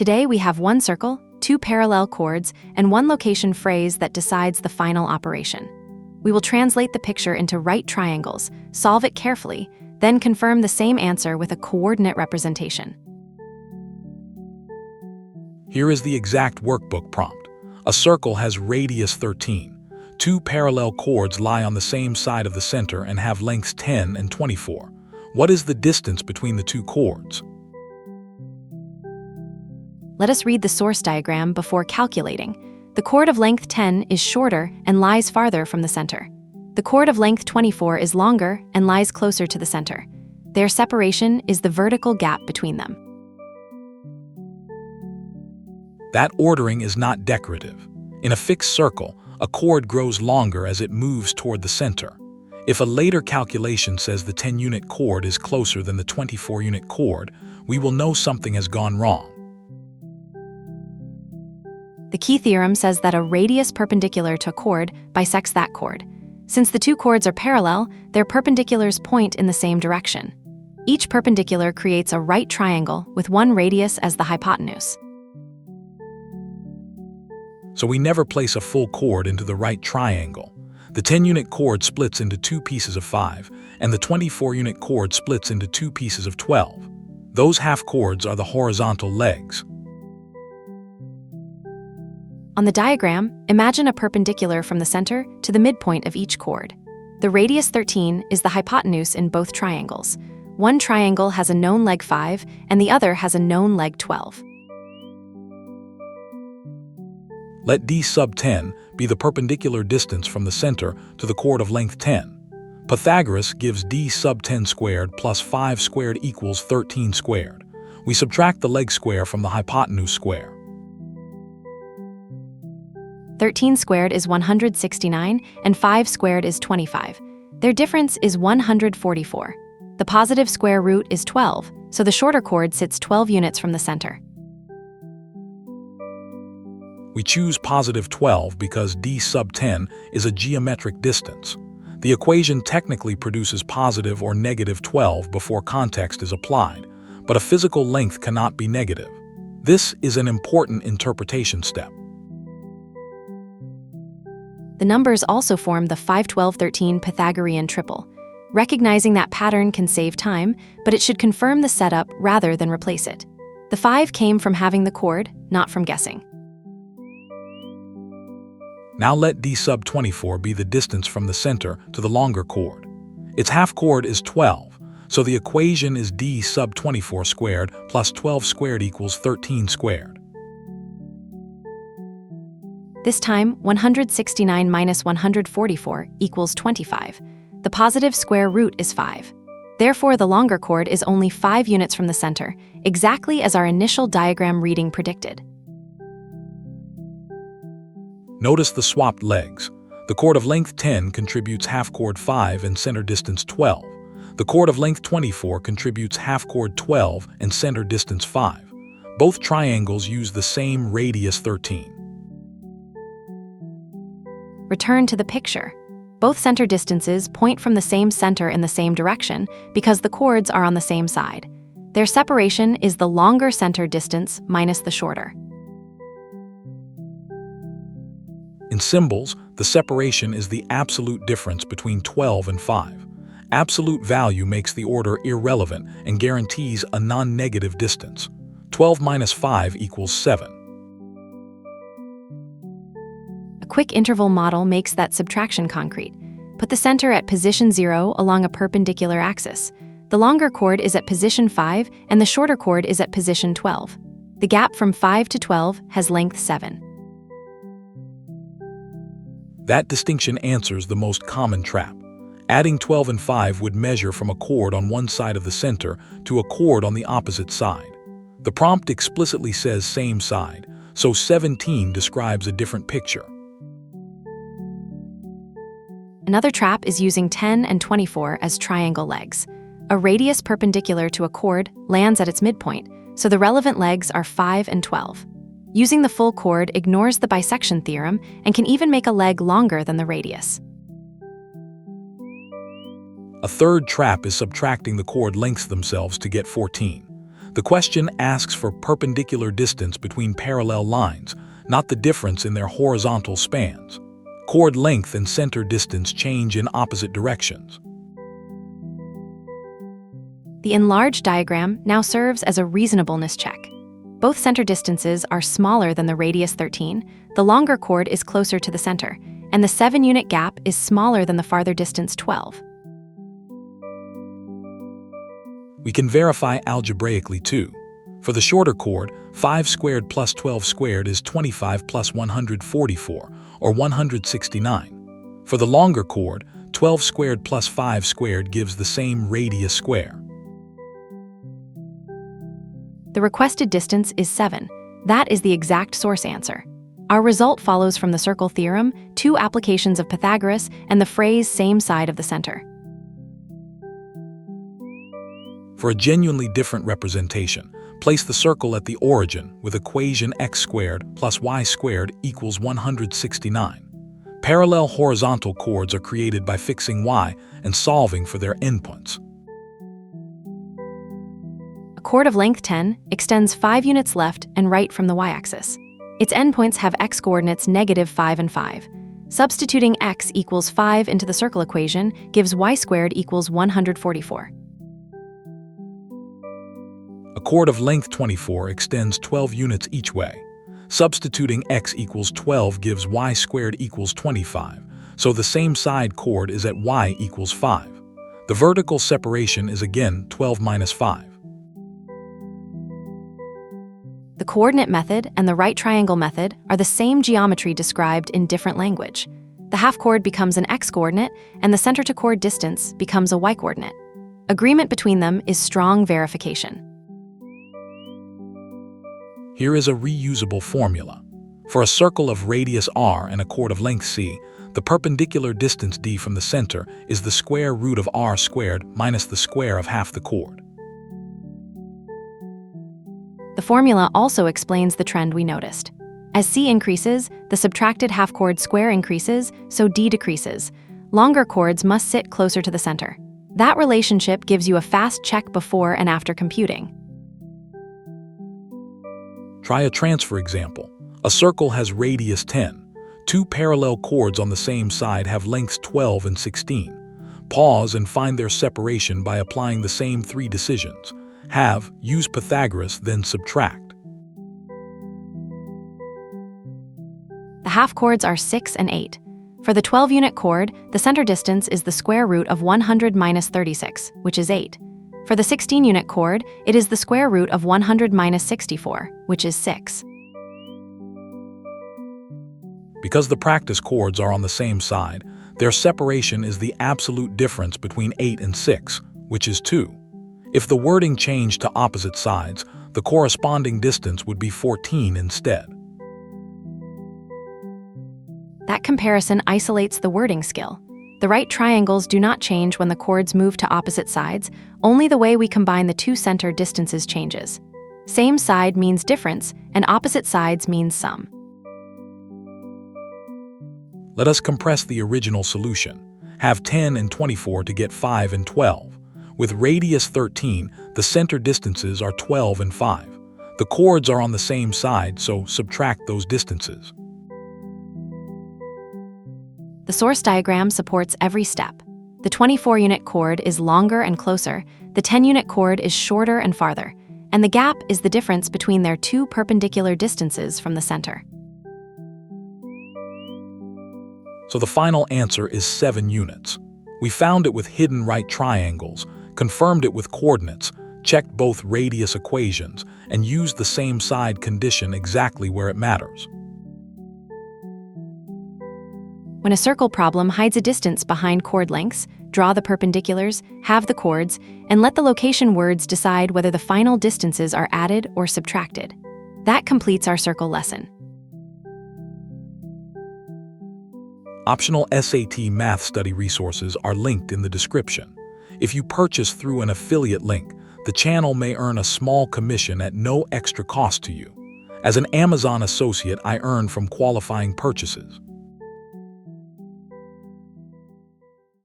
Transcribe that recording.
Today we have one circle, two parallel chords, and one location phrase that decides the final operation. We will translate the picture into right triangles, solve it carefully, then confirm the same answer with a coordinate representation. Here is the exact workbook prompt. A circle has radius 13. Two parallel chords lie on the same side of the center and have lengths 10 and 24. What is the distance between the two chords? Let us read the source diagram before calculating. The chord of length 10 is shorter and lies farther from the center. The chord of length 24 is longer and lies closer to the center. Their separation is the vertical gap between them. That ordering is not decorative. In a fixed circle, a chord grows longer as it moves toward the center. If a later calculation says the 10-unit chord is closer than the 24-unit chord, we will know something has gone wrong. The key theorem says that a radius perpendicular to a chord bisects that chord. Since the two chords are parallel, their perpendiculars point in the same direction. Each perpendicular creates a right triangle with one radius as the hypotenuse. So we never place a full chord into the right triangle. The 10-unit chord splits into two pieces of 5, and the 24-unit chord splits into two pieces of 12. Those half chords are the horizontal legs. On the diagram, imagine a perpendicular from the center to the midpoint of each chord. The radius 13 is the hypotenuse in both triangles. One triangle has a known leg 5, and the other has a known leg 12. Let d sub 10 be the perpendicular distance from the center to the chord of length 10. Pythagoras gives d sub 10 squared plus 5 squared equals 13 squared. We subtract the leg square from the hypotenuse square. 13 squared is 169, and 5 squared is 25. Their difference is 144. The positive square root is 12, so the shorter chord sits 12 units from the center. We choose positive 12 because d sub 10 is a geometric distance. The equation technically produces positive or negative 12 before context is applied, but a physical length cannot be negative. This is an important interpretation step. The numbers also form the 5, 12, 13 Pythagorean triple. Recognizing that pattern can save time, but it should confirm the setup rather than replace it. The 5 came from having the chord, not from guessing. Now let d sub 24 be the distance from the center to the longer chord. Its half chord is 12, so the equation is d sub 24 squared plus 12 squared equals 13 squared. This time, 169 minus 144 equals 25. The positive square root is 5. Therefore, the longer chord is only 5 units from the center, exactly as our initial diagram reading predicted. Notice the swapped legs. The chord of length 10 contributes half chord 5 and center distance 12. The chord of length 24 contributes half chord 12 and center distance 5. Both triangles use the same radius 13. Return to the picture. Both center distances point from the same center in the same direction because the chords are on the same side. Their separation is the longer center distance minus the shorter. In symbols, the separation is the absolute difference between 12 and 5. Absolute value makes the order irrelevant and guarantees a non-negative distance. 12 minus 5 equals 7. A quick interval model makes that subtraction concrete. Put the center at position 0 along a perpendicular axis. The longer chord is at position 5 and the shorter chord is at position 12. The gap from 5 to 12 has length 7. That distinction answers the most common trap. Adding 12 and 5 would measure from a chord on one side of the center to a chord on the opposite side. The prompt explicitly says same side, so 17 describes a different picture. Another trap is using 10 and 24 as triangle legs. A radius perpendicular to a chord lands at its midpoint, so the relevant legs are 5 and 12. Using the full chord ignores the bisection theorem and can even make a leg longer than the radius. A third trap is subtracting the chord lengths themselves to get 14. The question asks for perpendicular distance between parallel lines, not the difference in their horizontal spans. Chord length and center distance change in opposite directions. The enlarged diagram now serves as a reasonableness check. Both center distances are smaller than the radius 13, the longer chord is closer to the center, and the 7-unit gap is smaller than the farther distance 12. We can verify algebraically too. For the shorter chord, 5 squared plus 12 squared is 25 plus 144, or 169. For the longer chord, 12 squared plus 5 squared gives the same radius square. The requested distance is 7. That is the exact source answer. Our result follows from the circle theorem, 2 applications of Pythagoras, and the phrase same side of the center. For a genuinely different representation, place the circle at the origin with equation x squared plus y squared equals 169. Parallel horizontal chords are created by fixing y and solving for their endpoints. A chord of length 10 extends 5 units left and right from the y-axis. Its endpoints have x-coordinates -5 and 5. Substituting x equals 5 into the circle equation gives y squared equals 144. A chord of length 24 extends 12 units each way. Substituting x equals 12 gives y squared equals 25, so the same side chord is at y equals 5. The vertical separation is again 12 minus 5. The coordinate method and the right triangle method are the same geometry described in different language. The half chord becomes an x-coordinate, and the center-to-chord distance becomes a y-coordinate. Agreement between them is strong verification. Here is a reusable formula. For a circle of radius r and a chord of length c, the perpendicular distance d from the center is the square root of r squared minus the square of half the chord. The formula also explains the trend we noticed. As c increases, the subtracted half chord square increases, so d decreases. Longer chords must sit closer to the center. That relationship gives you a fast check before and after computing. Try a transfer example. A circle has radius 10. 2 parallel chords on the same side have lengths 12 and 16. Pause and find their separation by applying the same 3 decisions. Have, use Pythagoras, then subtract. The half chords are 6 and 8. For the 12-unit chord, the center distance is the square root of 100 minus 36, which is 8. For the 16-unit chord, it is the square root of 100 minus 64, which is 6. Because the practice chords are on the same side, their separation is the absolute difference between 8 and 6, which is 2. If the wording changed to opposite sides, the corresponding distance would be 14 instead. That comparison isolates the wording skill. The right triangles do not change when the chords move to opposite sides, only the way we combine the 2 center distances changes. Same side means difference, and opposite sides means sum. Let us compress the original solution. Have 10 and 24 to get 5 and 12. With radius 13, the center distances are 12 and 5. The chords are on the same side, so subtract those distances. The source diagram supports every step. The 24-unit chord is longer and closer, the 10-unit chord is shorter and farther, and the gap is the difference between their 2 perpendicular distances from the center. So the final answer is 7 units. We found it with hidden right triangles, confirmed it with coordinates, checked both radius equations, and used the same side condition exactly where it matters. When a circle problem hides a distance behind chord lengths, draw the perpendiculars, have the chords, and let the location words decide whether the final distances are added or subtracted. That completes our circle lesson. Optional SAT math study resources are linked in the description. If you purchase through an affiliate link, the channel may earn a small commission at no extra cost to you. As an Amazon associate, I earn from qualifying purchases.